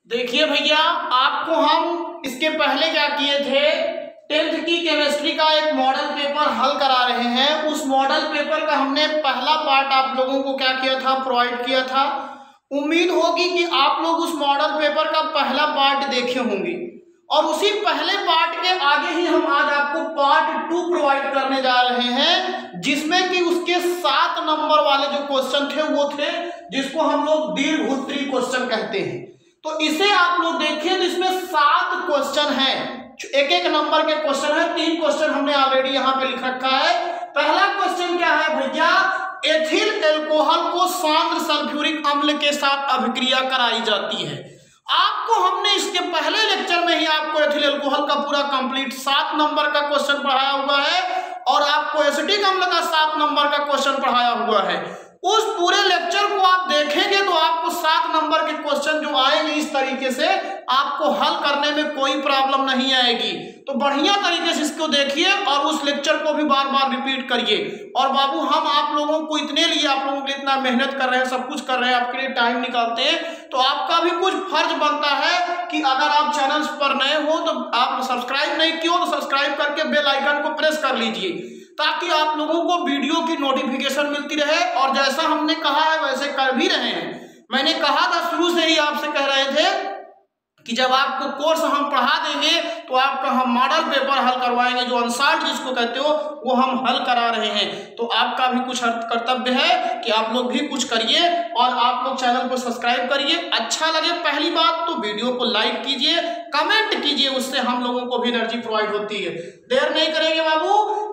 देखिए भैया, आपको हम इसके पहले क्या किए थे, 10th की केमिस्ट्री का एक मॉडल पेपर हल करा रहे हैं। उस मॉडल पेपर का हमने पहला पार्ट आप लोगों को क्या किया था, प्रोवाइड किया था। उम्मीद होगी कि आप लोग उस मॉडल पेपर का पहला पार्ट देखे होंगे और उसी पहले पार्ट के आगे ही हम आज आपको पार्ट 2 प्रोवाइड करने जा रहे हैं, जिसमें कि उसके 7 नंबर वाले जो क्वेश्चन थे वो थे जिसको हम लोग दीर्घोत्तरीय क्वेश्चन कहते हैं। तो इसे आप लोग देखिए, तो इसमें 7 क्वेश्चन हैं, एक एक नंबर के क्वेश्चन है। 3 क्वेश्चन हमने ऑलरेडी यहाँ पे लिख रखा है। पहला क्वेश्चन क्या है भैया, एथिल एल्कोहल को सांद्र सल्फ्यूरिक अम्ल के साथ अभिक्रिया कराई जाती है। आपको हमने इसके पहले लेक्चर में ही आपको एथिल एल्कोहल का पूरा कंप्लीट 7 नंबर का क्वेश्चन पढ़ाया हुआ है और आपको एसिटिक अम्ल का 7 नंबर का क्वेश्चन पढ़ाया हुआ है। उस पूरे लेक्चर को आप देखेंगे तो आपको 7 नंबर के क्वेश्चन जो आएंगे इस तरीके से आपको हल करने में कोई प्रॉब्लम नहीं आएगी। तो बढ़िया तरीके से इसको देखिए और उस लेक्चर को भी बार बार रिपीट करिए। और बाबू, हम आप लोगों को इतने लिए, आप लोगों के लिए इतना मेहनत कर रहे हैं, सब कुछ कर रहे हैं, आपके लिए टाइम निकालते हैं, तो आपका भी कुछ फर्ज बनता है कि अगर आप चैनल पर नए हो तो आप सब्सक्राइब नहीं किए हो तो सब्सक्राइब करके बेल आइकन को प्रेस कर लीजिए, ताकि आप लोगों को वीडियो की नोटिफिकेशन मिलती रहे। और जैसा हमने कहा है वैसे कर भी रहे हैं। मैंने कहा था, शुरू से ही आपसे कह रहे थे कि जब आपको कोर्स हम पढ़ा देंगे तो आपका हम मॉडल पेपर हल करवाएंगे, जो अनसॉल्व्ड जिसको कहते हो वो हम हल करा रहे हैं। तो आपका भी कुछ कर्तव्य है कि आप लोग भी कुछ करिए और आप लोग चैनल को सब्सक्राइब करिए। अच्छा लगे पहली बात तो वीडियो को लाइक कीजिए, कमेंट कीजिए, उससे हम लोगों को भी एनर्जी प्रोवाइड होती है। देर नहीं करेंगे बाबू।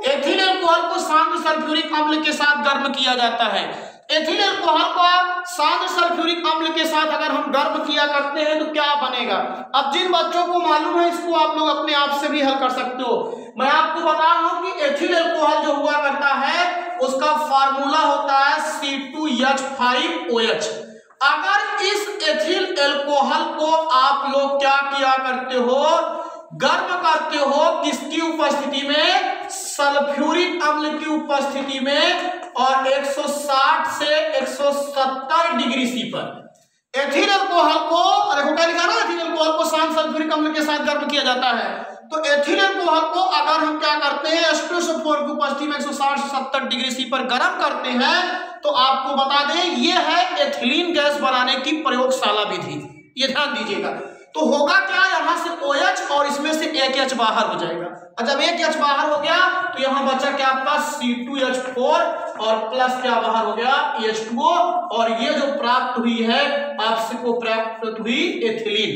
एथिल एल्कोहल को सांद्र सल्फ्यूरिक अम्ल के साथ गर्म किया जाता है। एथिल एल्कोहल को सांद्र सल्फ्यूरिक अम्ल के साथ अगर हम गर्म किया करते हैं तो क्या बनेगा। अब जिन बच्चों को मालूम है इसको आप लोग अपने आप से भी हल कर सकते हो। मैं आपको बता रहा हूं कि एथिल एल्कोहल जो हुआ करता है उसका फार्मूला होता है C2H5OH। अगर इस एथिल एल्कोहल को आप लोग क्या किया करते हो, गर्म करते हो, किसकी उपस्थिति में, सल्फ्यूरिक अम्ल की उपस्थिति में, और 160 से 170 डिग्री सी पर एथिल एल्कोहल को, देखो क्या लिखा ना, एथिल एल्कोहल को सांद्र सल्फ्यूरिक अम्ल के साथ गर्म किया जाता है। तो एथिल एल्कोहल को अगर हम क्या करते हैं, H2SO4 की उपस्थिति में 160 से 70 डिग्री सी पर गर्म करते हैं, तो आपको बता दें ये है एथिलीन गैस बनाने की प्रयोगशाला विधि। ये ध्यान दीजिएगा। तो होगा क्या, यहां से OH और इसमें से एक H बाहर हो जाएगा। और जब एक H बाहर हो गया तो यहां बचा क्या आपका C2H4 और प्लस क्या बाहर हो गया, H2O, और ये जो प्राप्त हुई है आपको प्राप्त हुई एथिलीन।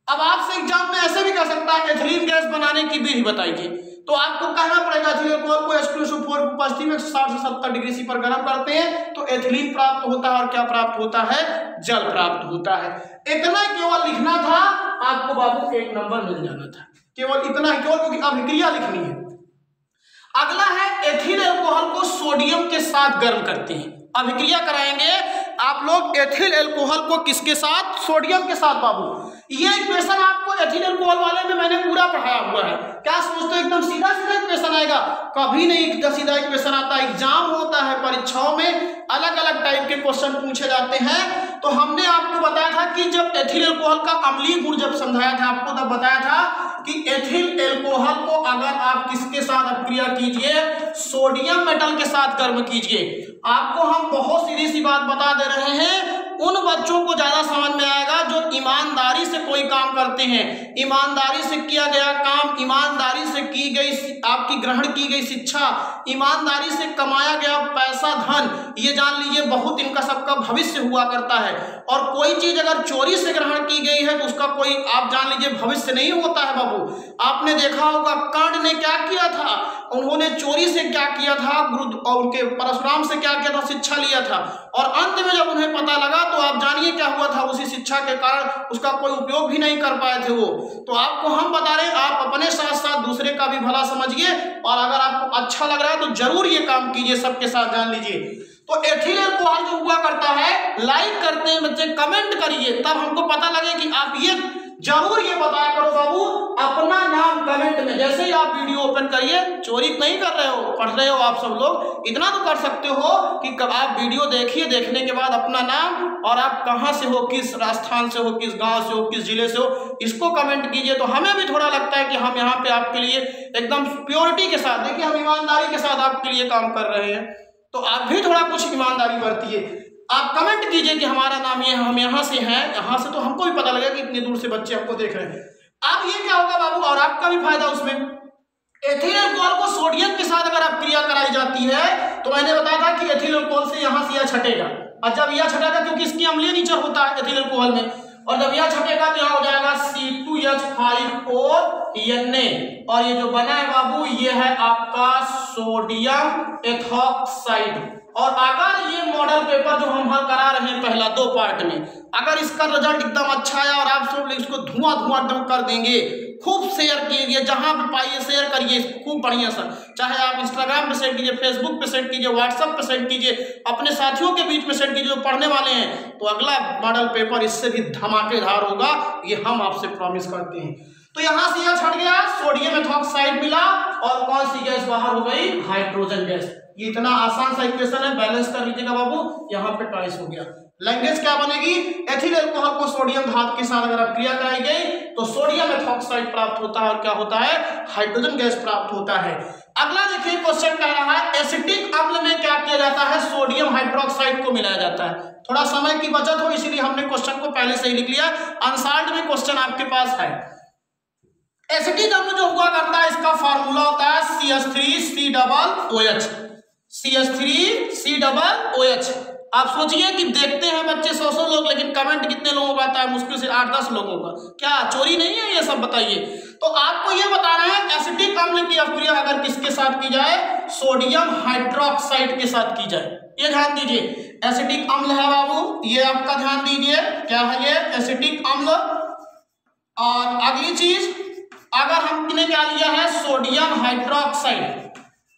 अब आपसे एग्जाम में ऐसे भी कर सकता है एथिलीन गैस बनाने की विधि बताइए, तो आपको कहना पड़ेगा एथिल एल्कोहल को H2SO4 की उपस्थिति में 60 से 70 डिग्री सी पर गर्म करते हैं तो एथिलीन प्राप्त होता है और क्या प्राप्त होता है, जल प्राप्त होता है। इतना केवल लिखना था, आपको बाबू 1 नंबर मिल जाना था। केवल इतना ही, केवल क्योंकि अभिक्रिया लिखनी है। अगला है एथिल एल्कोहल को सोडियम के साथ गर्म करते हैं। अभिक्रिया कराएंगे आप लोग एथिल एल्कोहल को किसके साथ, सोडियम के साथ। बाबू ये इक्वेशन आपको एथिल एल्कोहल वाले में मैंने पूरा पढ़ाया हुआ है। क्या सोचते हो एकदम सीधा सीधा इक्वेशन आएगा? कभी नहीं सीधा सीधा इक्वेशन आता। एग्जाम होता है, परीक्षाओं में अलग अलग टाइप के क्वेश्चन पूछे जाते हैं। तो हमने आपको बताया था कि जब एथिल एल्कोहल का अम्लीय गुण जब समझाया था आपको, तब बताया था कि एथिल एल्कोहल को अगर आप किसके साथ अभिक्रिया कीजिए, सोडियम मेटल के साथ गर्म कीजिए। आपको हम बहुत सीधी सी बात बता दे रहे हैं, उन बच्चों को ज्यादा समझ में आएगा जो ईमानदारी से कोई काम करते हैं। ईमानदारी से किया गया काम, ईमानदारी से की गई आपकी ग्रहण की गई शिक्षा, ईमानदारी से कमाया गया पैसा, धन, ये जान लीजिए बहुत इनका सबका भविष्य हुआ करता है। और कोई चीज अगर चोरी से ग्रहण की गई है तो उसका कोई आप जान लीजिए भविष्य नहीं होता है। बाबू आपने देखा होगा कर्ण ने क्या किया था, उन्होंने चोरी से क्या किया था, गुरु और उनके परशुराम से क्या किया था, शिक्षा लिया था, और अंत में जब उन्हें पता लगा तो आप जानिए क्या हुआ था, उसी शिक्षा के कारण उसका कोई उपयोग भी नहीं कर पाए थे वो। तो आपको हम बता रहे हैं, आप अपने साथ साथ दूसरे का भी भला समझिए, और अगर आपको अच्छा लग रहा है तो जरूर ये काम कीजिए, सबके साथ जान लीजिए। तो एथिल एल्कोहल जो हुआ करता है, लाइक करते हैं बच्चे, कमेंट करिए, तब हमको पता लगे कि आप ये जरूर ये बताया करो बाबू अपना नाम कमेंट में। जैसे ही आप वीडियो ओपन करिए, चोरी नहीं कर रहे हो, पढ़ रहे हो आप सब लोग, इतना तो कर सकते हो कि आप वीडियो देखिए, देखने के बाद अपना नाम और आप कहाँ से हो, किस राजस्थान से हो, किस गांव से हो, किस जिले से हो, इसको कमेंट कीजिए। तो हमें भी थोड़ा लगता है कि हम यहाँ पे आपके लिए एकदम प्योरिटी के साथ, देखिए हम ईमानदारी के साथ आपके लिए काम कर रहे हैं, तो आप भी थोड़ा कुछ ईमानदारी बरतिए। आप कमेंट कीजिए कि हमारा नाम ये, हम यहाँ से हैं, यहाँ से तो हमको भी पता लगेगा कि इतनी दूर से बच्चे हमको देख रहे हैं। अब ये क्या होगा बाबू, और आपका भी फायदा उसमें, एथिल अल्कोहल को सोडियम के साथ अगर आप क्रिया कराई जाती है, तो मैंने बताया था कि एथिल अल्कोहल से यहाँ से यह छटेगा, और जब यह छटेगा क्योंकि इसकी अम्लीय नेचर होता है एथिल अल्कोहल में, और जब यह छटेगा तो यहाँ हो जाएगा C2H5O Na, और ये जो बना है बाबू ये है आपका सोडियम एथॉक्साइड। और अगर ये मॉडल पेपर जो हम हल करा रहे हैं पहला 2 पार्ट में, अगर इसका रिजल्ट एकदम अच्छा आया और आप सब इसको धुआं एकदम कर देंगे, खूब शेयर कीजिए, जहां भी पाइए शेयर करिए इसको खूब बढ़िया सा, चाहे आप इंस्टाग्राम पे सेंड कीजिए, फेसबुक पे सेंड कीजिए, व्हाट्सएप पे सेंड कीजिए, अपने साथियों के बीच में सेंड कीजिए जो पढ़ने वाले हैं, तो अगला मॉडल पेपर इससे भी धमाकेदार होगा, ये हम आपसे प्रॉमिस करते हैं। तो यहाँ से यह छट गया, सोडियम एथॉक्साइड मिला, और कौन सी गैस बाहर हो गई, हाइड्रोजन गैस। ये इतना आसान सा इक्वेशन है, बैलेंस कर लीजिएगा बाबू, यहाँ पे ट्वाइस हो गया। लैंग्वेज क्या बनेगी, एथिल अल्कोहल को सोडियम धातु के साथ अगर आप क्रिया कराई गई तो सोडियम एथॉक्साइड प्राप्त होता है, और क्या होता है, हाइड्रोजन गैस प्राप्त होता है। अगला देखिए क्वेश्चन कह रहा है एसिटिक अम्ल में क्या किया जाता है, सोडियम हाइड्रोक्साइड को मिलाया जाता है। थोड़ा समय की बचत हो इसीलिए हमने क्वेश्चन को पहले से ही लिख लिया, अनसॉल्व्ड में क्वेश्चन आपके पास है। एसिटिक अम्ल जो हुआ करता है इसका फार्मूला होता है CH3COOH, CH3COOH। आप सोचिए कि देखते हैं बच्चे 100 लोग, लेकिन कमेंट कितने लोगों का आता है, मुश्किल से 8-10 लोगों का। क्या चोरी नहीं है ये सब, बताइए। तो आपको ये बता रहे हैं एसिटिक अम्ल की अपक्रिया अगर किसके साथ की जाए, सोडियम हाइड्रोक्साइड के साथ की जाए। ये ध्यान दीजिए, एसिटिक अम्ल है बाबू, ये आपका ध्यान दीजिए, क्या है ये, एसिटिक अम्ल। और अगली चीज, अगर हमने क्या लिया है, सोडियम हाइड्रोक्साइड,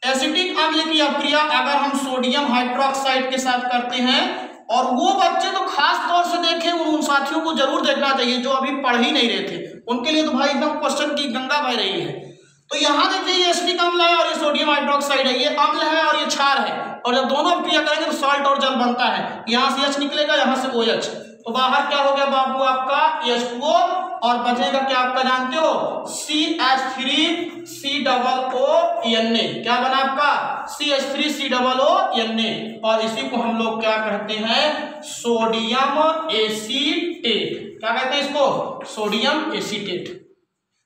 एसिटिक अम्ल की अपक्रिया अगर हम सोडियम हाइड्रोक्साइड के साथ करते हैं, और वो बच्चे तो खास तौर से देखें, उन साथियों को जरूर देखना चाहिए जो अभी पढ़ ही नहीं रहे थे, उनके लिए तो भाई एकदम क्वेश्चन की गंगा बह रही है। तो यहाँ देखिए ये एसिटिक अम्ल है और ये सोडियम हाइड्रोक्साइड है, ये अम्ल है और ये क्षार है, और जब दोनों अपक्रिया करेंगे तो साल्ट और जल बनता है। यहाँ से H निकलेगा, यहाँ से OH, तो बाहर क्या हो गया बाबू आपका H2O, और बचेगा क्या आपका जानते हो, CH3COONA। क्या बना आपका, CH3COONA, और इसी को हम लोग क्या कहते हैं, सोडियम एसीटेट। क्या कहते हैं इसको, सोडियम एसीटेट।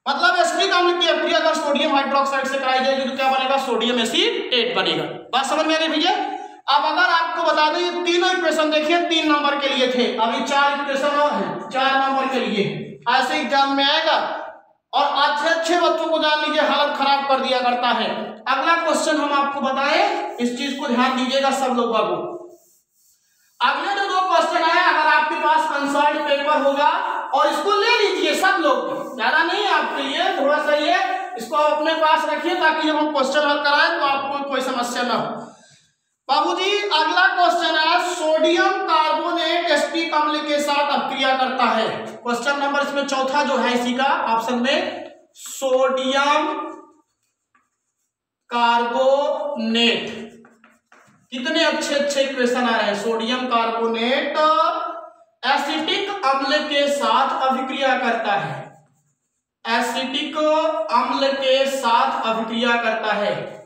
मतलब एसिटिक अम्ल की अपक्रिया अगर सोडियम हाइड्रोक्साइड से कराई जाएगी तो क्या बनेगा, सोडियम एसीटेट बनेगा। बात समझ में आ गई भैया। अब अगर आपको बता दें, ये तीनों इक्वेशन देखिए 3 नंबर के लिए थे, अभी 4 इक्वेशन और हैं 4 नंबर के लिए, ऐसे एग्जाम में आएगा, और अच्छे बच्चों को जान लीजिए हालत खराब कर दिया करता है। अगला क्वेश्चन हम आपको बताएं, इस चीज को ध्यान दीजिएगा सब लोग बाबू। अगले जो 2 क्वेश्चन है, अगर आपके पास अनसॉल्व्ड पेपर होगा, और इसको ले लीजिए सब लोग, ज्यादा नहीं है आपके लिए, थोड़ा सा ये इसको आप अपने पास रखिए ताकि जब हम क्वेश्चन हल कराएं तो आपको कोई समस्या ना हो। बाबूजी अगला क्वेश्चन है, सोडियम कार्बोनेट एसिटिक अम्ल के साथ अपक्रिया करता है। क्वेश्चन नंबर इसमें चौथा जो है इसी का ऑप्शन में, सोडियम कार्बोनेट। कितने अच्छे क्वेश्चन आ रहे हैं। सोडियम कार्बोनेट एसिटिक अम्ल के साथ अभिक्रिया करता है, एसिटिक अम्ल के साथ अभिक्रिया करता है,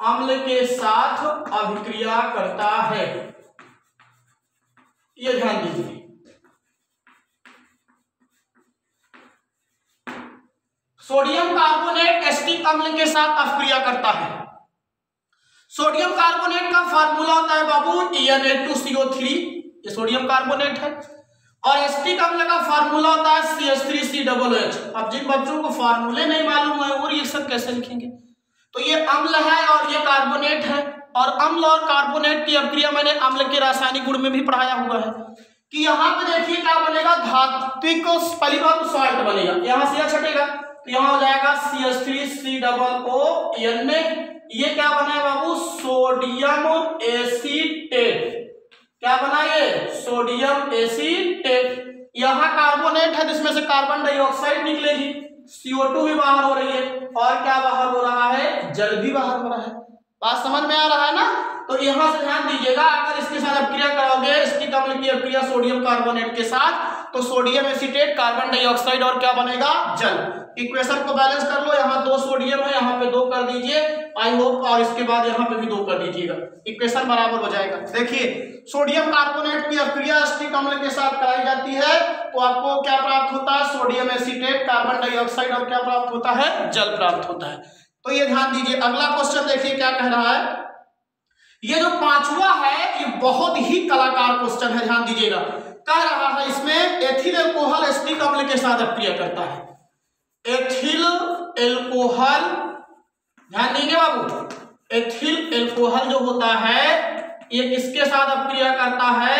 अम्ल के साथ अभिक्रिया करता है, ये ध्यान दीजिए। सोडियम कार्बोनेट एसिटिक अम्ल के साथ अभिक्रिया करता है। सोडियम कार्बोनेट का फार्मूला होता है बाबू Na2CO3, ये सोडियम कार्बोनेट है, और एसिटिक अम्ल का फार्मूला होता है CH3COOH। अब जिन बच्चों को फार्मूले नहीं मालूम है वो रिएक्शन कैसे लिखेंगे, तो ये अम्ल है और ये कार्बोनेट है, और अम्ल और कार्बोनेट की अपक्रिया मैंने अम्ल के रासायनिक गुण में भी पढ़ाया हुआ है कि यहाँ पे देखिए क्या बनेगा, धात्विक, पहली बात तो सॉल्ट बनेगा, यहाँ से छटेगा तो यहाँ हो जाएगा CH3COONA। ये क्या बना है बाबू, सोडियम एसीटेट। क्या बना ये सोडियम एसीटेट। यहाँ कार्बोनेट है जिसमें से कार्बन डाइऑक्साइड निकलेगी, CO2 भी बाहर हो रही है, और क्या बाहर हो रहा है, जल भी बाहर हो रहा है। बात समझ में आ रहा है ना। तो यहां से ध्यान दीजिएगा, अगर इसके साथ अपक्रिया कराओगे, इसकी अम्ल की अपक्रिया सोडियम कार्बोनेट के साथ, तो सोडियम एसीटेट, कार्बन डाइऑक्साइड और क्या बनेगा, जल। इक्वेशन को बैलेंस कर लो, यहाँ 2 सोडियम है, यहाँ पे 2 कर दीजिए, आई होप, और इसके बाद यहाँ पे भी 2 कर दीजिएगा, इक्वेशन बराबर हो जाएगा। देखिए सोडियम कार्बोनेट की अपक्रिया एसिटिक अम्ल के साथ कराई जाती है, तो आपको क्या प्राप्त होता है, सोडियम एसीटेट, कार्बन डाइऑक्साइड और क्या प्राप्त होता है, जल प्राप्त होता है। तो ये ध्यान दीजिए। अगला क्वेश्चन देखिए क्या कह रहा है, ये जो 5वां है ये बहुत ही कलाकार क्वेश्चन है, ध्यान दीजिएगा। कह रहा है इसमें एथिल एल्कोहल एसिटिक अम्ल के साथ अपक्रिया करता है। एथिल एल्कोहल, ध्यान देंगे बाबू, एथिल एल्कोहल जो होता है ये किसके साथ अपक्रिया करता है,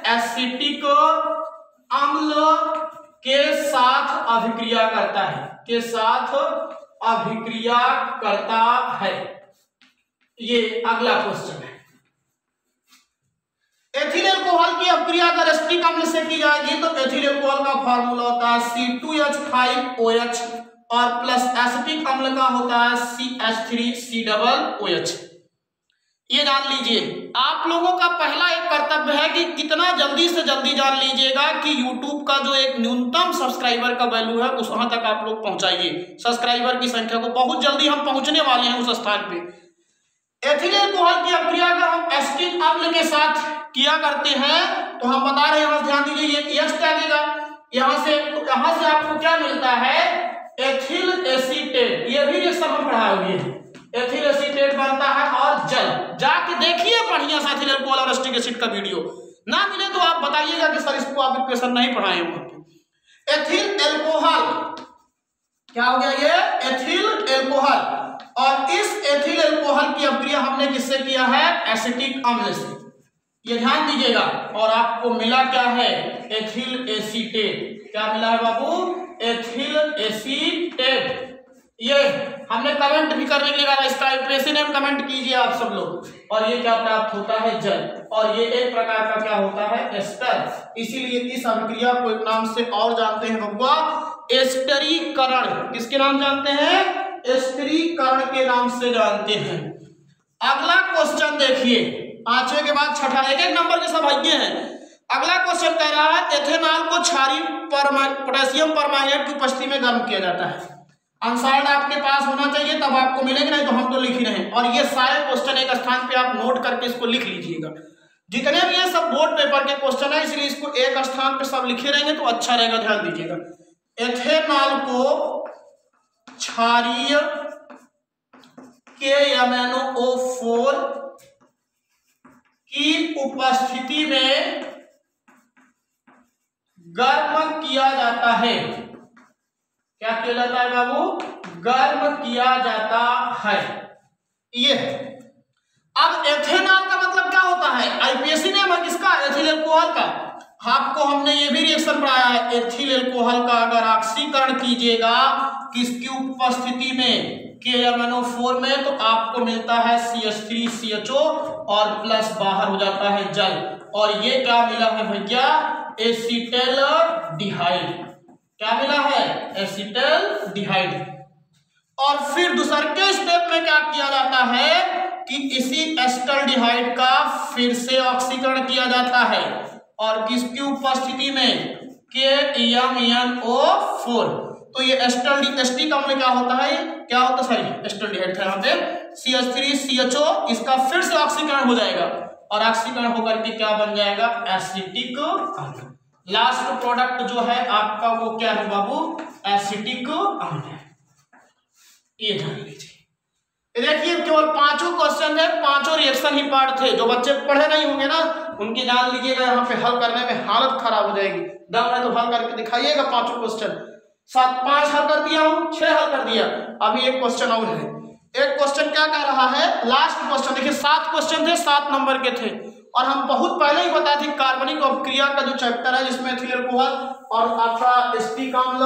एसिटिक अम्ल के साथ अभिक्रिया करता है, के साथ अभिक्रिया करता है। ये अगला क्वेश्चन है। एथिल एल्कोहल की अपक्रिया अगर एसिटिक अम्ल से की जाएगी तो एथिल एल्कोहल का फार्मूला होता है C2H5OH और प्लस एसिटिक अम्ल का होता है CH3COOH। ये जान लीजिए। आप लोगों का पहला एक कर्तव्य है कि कितना जल्दी से जल्दी जान लीजिएगा कि YouTube का जो एक न्यूनतम सब्सक्राइबर का वैल्यू है उस वहां तक आप लोग पहुंचाइए। सब्सक्राइबर की संख्या को बहुत जल्दी हम पहुंचने वाले हैं उस स्थान पे। एथिल एल्कोहल की अपक्रिया अगर हम एसिटिक अम्ल के साथ किया करते हैं तो हम बता रहे हैं, यहाँ ध्यान दीजिए, ये H लगेगा, यहाँ से आपको क्या मिलता है, एथिल एसीटेट। ये भी रिएक्शन हम पढ़ाए हुए हैं, एथिल एसीटेट बनता है और जल। जाके देखिए बढ़िया सा एथिल एल्कोहल और एसिटिक एसिड का वीडियो, ना मिले तो आप बताइएगा कि सर इसको आप इक्वेशन नहीं पढ़ाए वहां पे। एथिल एल्कोहल क्या हो गया, ये एथिल एल्कोहल, और इस एथिल एल्कोहल की अपक्रिया हमने किससे किया है, एसिटिक अम्ल से। ये ध्यान दीजिएगा। और आपको मिला क्या है, एथिल एसीटेट। क्या मिला है बाबू, एथिल एसीटेट। ये हमने कमेंट भी करने के लिए कहा, इसका नेम कमेंट कीजिए आप सब लोग। और ये क्या प्राप्त होता है, जल। और ये एक प्रकार का क्या होता है, एस्टर। इसीलिए इस अभिक्रिया को एक नाम से और जानते हैं बबुआ, एस्टरीकरण। किसके नाम जानते हैं, एस्टरीकरण के नाम से जानते हैं। अगला क्वेश्चन देखिए, 5वें के बाद छठा, एक एक नंबर के सब आइए हैं। अगला क्वेश्चन कह रहा है एथेनॉल को क्षारीय पोटेशियम परमांगनेट की उपस्थिति में गर्म किया जाता है। आंसर आपके पास होना चाहिए तब आपको मिलेगा, नहीं तो हम तो लिख ही रहे हैं। और ये सारे क्वेश्चन एक स्थान पे आप नोट करके इसको लिख लीजिएगा। जितने भी ये सब बोर्ड पेपर के क्वेश्चन है इसलिए इसको एक स्थान पे सब लिखे रहेंगे तो अच्छा रहेगा, ध्यान दीजिएगा। एथेनॉल को क्षारीय KMnO4 की उपस्थिति में गर्म किया जाता है। क्या किया जाता है बाबू, गर्म किया जाता है। ये अब एथेनॉल का मतलब क्या होता है, IPSC नेम है किसका, एथिल एल्कोहल का। आपको हमने ये भी रिएक्शन पढ़ाया है, एथिल एल्कोहल का अगर ऑक्सीकरण कीजिएगा किसकी उपस्थिति में, KMnO4 में, तो आपको मिलता है CH3CHO और प्लस बाहर हो जाता है जल। और ये क्या मिला है भैया, एसिटल्डिहाइड। क्या मिला है, एसिटल्डिहाइड। और फिर दूसरे स्टेप में क्या किया जाता है कि इसी एसिटल्डिहाइड का फिर से ऑक्सीकरण किया जाता है और किसकी उपस्थिति में, KMnO4। तो ये एसिटिक अम्ल क्या होता है, क्या होता है, सॉरी एसिटल्डिहाइड था यहाँ पे, CH3CHO, इसका फिर से ऑक्सीकरण हो जाएगा और ऑक्सीकरण होकर के क्या बन जाएगा, एसिटिक अम्ल। लास्ट प्रोडक्ट जो है आपका वो क्या है बाबू, एसिटिक अम्ल है। ये जान लीजिए। देखिए केवल 5 क्वेश्चन है, 5 रिएक्शन ही पार्ट थे। जो बच्चे पढ़े नहीं होंगे ना उनकी जान लीजिएगा, यहाँ पे हल करने में हालत खराब हो जाएगी। दम है तो हल करके दिखाइएगा 5 क्वेश्चन। 5 हल कर दिया हूँ, 6 हल कर दिया, अभी एक क्वेश्चन और है। एक क्वेश्चन क्या कह रहा है, लास्ट क्वेश्चन देखिए, 7 क्वेश्चन थे, 7 नंबर के थे। और हम बहुत पहले ही बताए थे कार्बनिक अपक्रिया का जो चैप्टर है जिसमें एथिल एल्कोहल और आपका एसिटिक अम्ल,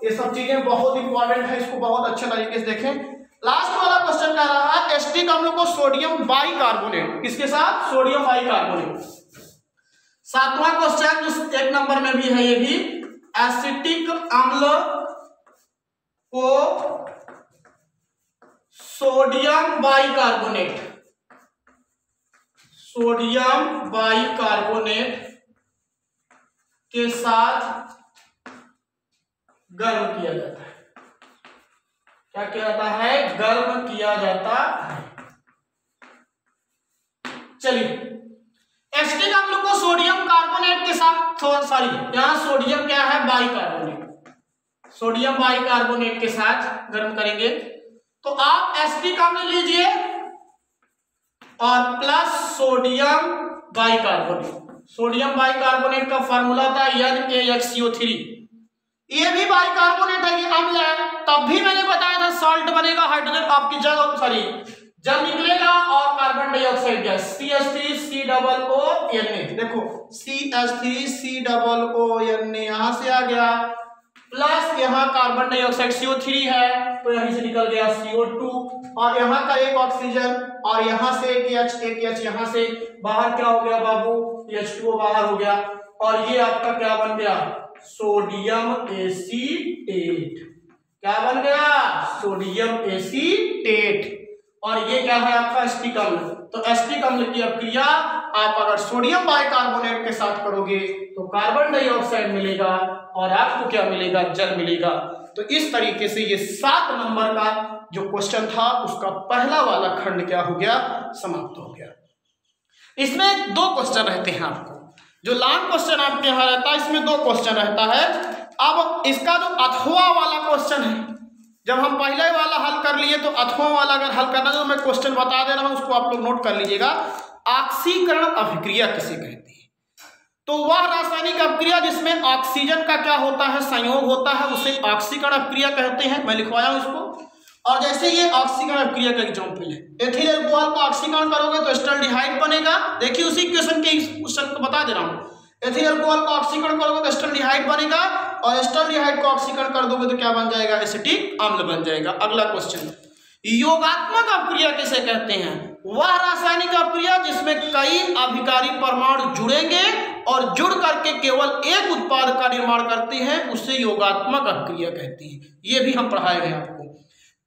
ये सब चीजें बहुत इंपॉर्टेंट है, इसको बहुत अच्छे तरीके से देखें। लास्ट वाला क्वेश्चन कह रहा है एसिटिक अम्ल को सोडियम बाइकार्बोनेट, किसके साथ, सोडियम बाइकार्बोनेट, 7वां क्वेश्चन जो 1 नंबर में भी है, ये भी एसिटिक अम्ल को सोडियम बाइकार्बोनेट के साथ गर्म किया जाता है। क्या किया जाता है? गर्म किया जाता है। चलिए, एसिटिक अम्ल को सोडियम कार्बोनेट के साथ, सॉरी यहां सोडियम क्या है? बाइकार्बोनेट, सोडियम बाइकार्बोनेट के साथ गर्म करेंगे। तो आप एसिटिक अम्ल लीजिए और plus sodium bicarbonate. Sodium bicarbonate का फार्मूला था NaHCO3। ये भी बाइकार्बोनेट है, ये अम्ल है, तब भी मैंने बताया था सॉल्ट बनेगा, हाइड्रोजन आपकी जल निकलेगा और कार्बन डाइऑक्साइड गैस CH3COONA। देखो CH3COONA यहां से आ गया, प्लस यहाँ कार्बन डाइऑक्साइड CO3 है तो यहीं से निकल गया CO2, और यहाँ का एक ऑक्सीजन और यहाँ से एक H यहाँ से बाहर क्या हो गया बाबू? H2O बाहर हो गया, और ये आपका क्या बन गया? Sodium acetate. क्या बन गया? Sodium acetate. और ये क्या है आपका? एसिटिक अम्ल। तो एसिटिक अम्ल की अपक्रिया आप अगर सोडियम बाइकार्बोनेट के साथ करोगे तो कार्बन डाइऑक्साइड मिलेगा और आपको क्या मिलेगा? जल मिलेगा। तो इस तरीके से ये 7 नंबर का जो क्वेश्चन था उसका पहला वाला खंड क्या हो गया? समाप्त हो गया। इसमें 2 क्वेश्चन रहते हैं आपको, जो लॉन्ग क्वेश्चन आपके यहाँ रहता है इसमें 2 क्वेश्चन रहता है। अब इसका जो अथवा वाला क्वेश्चन है, जब हम पहले वाला हल कर लिए तो अथवा वाला अगर हल करना तो मैं क्वेश्चन बता दे रहा हूं, उसको आप लोग नोट कर लीजिएगा। ऑक्सीकरण अभिक्रिया किसे कहते हैं? तो वह रासायनिक अभिक्रिया जिसमें ऑक्सीजन का क्या होता है? संयोग होता है, उसे ऑक्सीकरण अभिक्रिया कहते हैं। मैं लिखवाया हूं इसको। और जैसे ये ऑक्सीकरण अभिक्रिया का एग्जांपल है, एथिल अल्कोहल का ऑक्सीकरण करोगे तो एस्टल्डिहाइड बनेगा। देखिए उसी क्वेश्चन के क्वेश्चन को बता दे रहा हूं। एथिल अल्कोहल का ऑक्सीकरण करोगे तो एस्टल्डिहाइड बनेगा, और एस्टल्डिहाइड को ऑक्सीकरण कर दोगे तो क्या बन जाएगा? एसिटिक अम्ल बन जाएगा। अगला क्वेश्चन, योगात्मक अभिक्रिया किसे कहते हैं? वह रासायनिक अभिक्रिया जिसमें कई अभिकारी परमाणु जुड़ेंगे और जुड़ करके केवल एक उत्पाद का निर्माण करते हैं, उसे योगात्मक अभिक्रिया कहते हैं। ये भी हम पढ़ाए हैं आपको।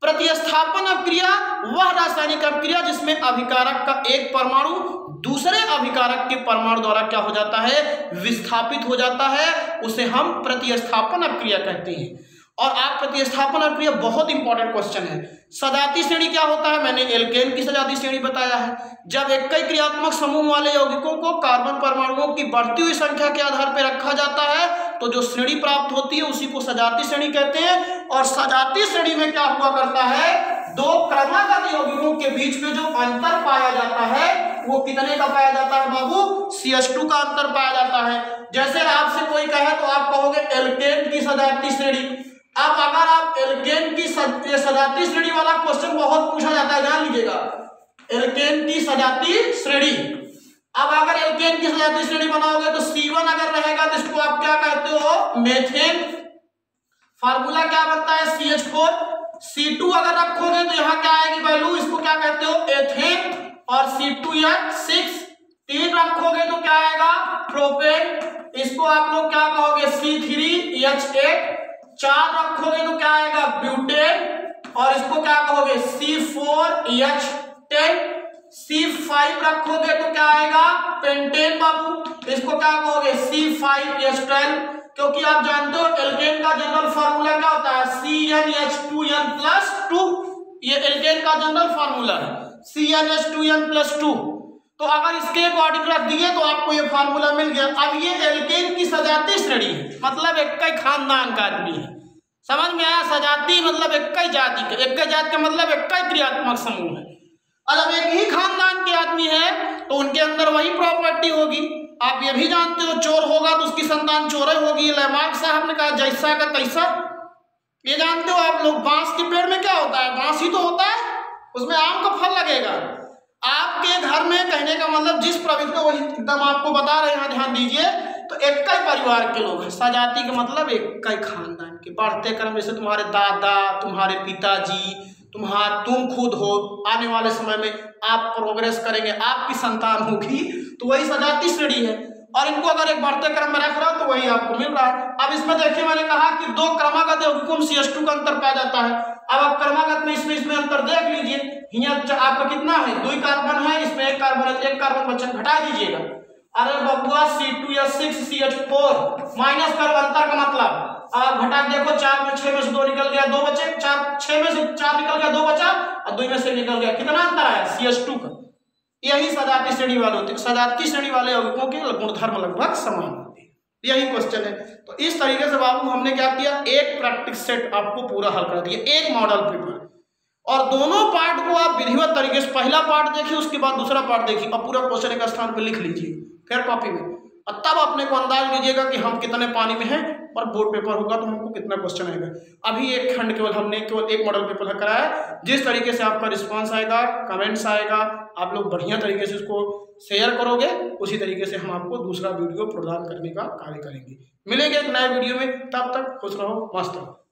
प्रतिस्थापन अभिक्रिया वह रासायनिक अभिक्रिया जिसमें अभिकारक का एक परमाणु दूसरे अभिकारक के परमाणु द्वारा क्या हो जाता है? विस्थापित हो जाता है, उसे हम प्रतिस्थापन अभिक्रिया कहते हैं। और आप प्रतिस्थापन अभिक्रिया बहुत इंपॉर्टेंट क्वेश्चन है। सजातीय श्रेणी क्या होता है? मैंने एल्केन की सजातीय श्रेणी बताया है। जब एक ही क्रियात्मक समूह वाले यौगिकों को कार्बन परमाणुओं की बढ़ती हुई संख्या के आधार पर रखा जाता है तो जो श्रेणी प्राप्त होती है उसी को सजातीय श्रेणी कहते हैं। और सजातीय श्रेणी में क्या हुआ करता है? 2 क्रमागत यौगिकों के बीच में जो अंतर पाया जाता है वो कितने का पाया जाता है बाबू? CH2 का अंतर पाया जाता है। जैसे आपसे कोई कहे तो आप कहोगे एल्केन की सजातीय श्रेणी। अब अगर आप एल्केन की सजातीय श्रेणी वाला क्वेश्चन बहुत पूछा जाता है, ध्यान लीजिएगा, एल्केन की सजातीय श्रेणी। अब अगर एल्केन की सजातीय श्रेणी बनाओगे तो C1 अगर रहेगा तो इसको आप क्या कहते हो? मेथेन। फार्मूला क्या बनता है? CH4। C2 अगर रखोगे तो यहाँ क्या आएगी वैल्यू? इसको क्या कहते हो? एथेन। और C2H6 3 रखोगे तो क्या आएगा? प्रोपेन। इसको आप लोग क्या कहोगे? C3H8। 4 रखोगे तो क्या आएगा? ब्यूटेन। और इसको क्या कहोगे? C4H10। C5 रखोगे तो क्या आएगा? पेंटेन बाबू। इसको क्या कहोगे? C5H12। क्योंकि आप जानते हो एल्केन का जनरल फार्मूला क्या होता है? CnH2n+2। ये एल्केन का जनरल फार्मूला है, CnH2n+2। तो अगर इसके अकॉर्डिंग रख दिए तो आपको ये फार्मूला मिल गया। अब ये एल्केन की सजातीय श्रेणी है, मतलब एक ही खानदान का आदमी है। समझ में आया? सजाती मतलब एक ही जाति के, एक ही जाति का मतलब एक ही क्रियात्मक समूह है। और जब एक ही खानदान के आदमी है तो उनके अंदर वही प्रॉपर्टी होगी। आप ये भी जानते हो चोर होगा तो उसकी संतान चोर होगी। लैमार्क साहब ने कहा जैसा का तैसा। ये जानते हो आप लोग बांस के पेड़ में क्या होता है? बांस ही तो होता है, उसमें आम का फल लगेगा। आपके घर में कहने का मतलब जिस प्रवृत्ति को वही एकदम आपको बता रहे हैं, ध्यान दीजिए। तो एक ही परिवार के लोग हैं। सजाती का मतलब एक ही खानदान के बढ़ते क्रम, जैसे तुम्हारे दादा, तुम्हारे पिताजी, तुम खुद हो, आने वाले समय में आप प्रोग्रेस करेंगे, आपकी संतान होगी, तो वही सजाती श्रेणी है। और इनको अगर एक बढ़ते क्रम में रख रहा हो तो वही आपको मिल रहा है। अब इसमें देखिए मैंने कहा कि दो क्रमागत यौगिकों में CH2 का अंतर पाया जाता है। अब आप क्रमागत में इसमें अंतर देख लीजिए। यहाँ आपका कितना है, 2 कार्बन है, इसमें 1 कार्बन है, 1 कार्बन बचा, घटा दीजिएगा। अरे बबुआ C2H6CH4 माइनस करो, अंतर का मतलब अब घटा देखो, 4 में 6 में से 2 निकल गया, 2 बचे, 6 में से 4 निकल गया, 2 बचा और 2 में से निकल गया, कितना अंतर आया CH2 का। यही सजातीय श्रेणी वाले होते हैं, सजातीय श्रेणी वाले यौगिकों के गुणधर्म लगभग समान होते हैं। यही क्वेश्चन है। तो इस तरीके से बाबू हमने क्या किया, एक प्रैक्टिस सेट आपको पूरा हल कर दिया, एक मॉडल पेपर, और दोनों पार्ट को आप विधिवत तरीके से पहला पार्ट देखिए, उसके बाद दूसरा पार्ट देखिए और पूरा क्वेश्चन एक स्थान पर लिख लीजिए फिर कॉपी में, और तब अपने को अंदाज लीजिएगा कि हम कितने पानी में हैं और बोर्ड पेपर होगा तो हमको कितना क्वेश्चन आएगा। अभी एक खंड हमने केवल एक मॉडल पेपर कराया। जिस तरीके से आपका रिस्पांस आएगा, कमेंट्स आएगा, आप लोग बढ़िया तरीके से उसको शेयर करोगे, उसी तरीके से हम आपको दूसरा वीडियो प्रदान करने का कार्य करेंगे। मिलेंगे एक नए वीडियो में, तब तक खुश रहो, मस्त रहो।